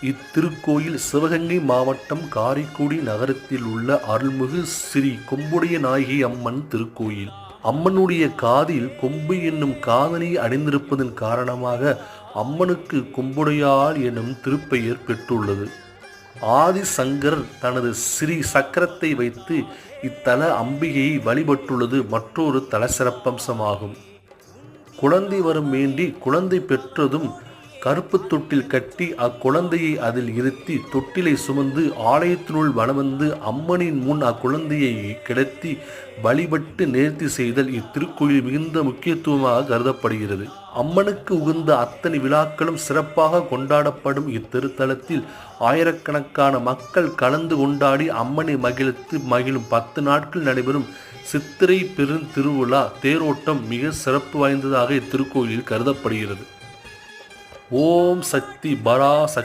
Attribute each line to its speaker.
Speaker 1: இத்திருக்கோயில் சிவகங்கை மாவட்டம் காரைக்குடி நகரத்தில் உள்ள அருள்மிகு ஸ்ரீ கொம்புடைய நாயகி அம்மன் திருக்கோயில். அம்மனுடைய காதில் கொம்பு என்னும் காதணி அணிந்திருப்பதன் காரணமாக அம்மனுக்கு கொம்புடையாள் எனும் திருப்பெயர் பெற்றுள்ளது. ஆதிசங்கரர் தனது ஸ்ரீ சக்கரத்தை வைத்து இத்தல அம்பிகையை வழிபட்டுள்ளது மற்றொரு தல சிறப்பம்சமாகும். குழந்தை வரம் வேண்டி குழந்தை பெற்றதும் கருப்பு தொட்டில் கட்டி அக்குழந்தையை அதில் இருத்தி தொட்டிலை சுமந்து ஆலயத்தினுள் வலவந்து அம்மனின் முன் அக்குழந்தையை கிடத்தி வழிபட்டு நேர்த்தி செய்தல் இத்திருக்கோயில் மிகுந்த முக்கியத்துவமாக கருதப்படுகிறது. அம்மனுக்கு உகந்த அத்தனை விழாக்களும் சிறப்பாக கொண்டாடப்படும் இத்திருத்தலத்தில் ஆயிரக்கணக்கான மக்கள் கலந்து கொண்டாடி அம்மனை மகிழும் 10 நாட்கள் நடைபெறும் சித்திரை பெருந்திருவிழா தேரோட்டம் மிக சிறப்பு வாய்ந்ததாக இத்திருக்கோயிலில் கருதப்படுகிறது. ஓம் சக்தி பரா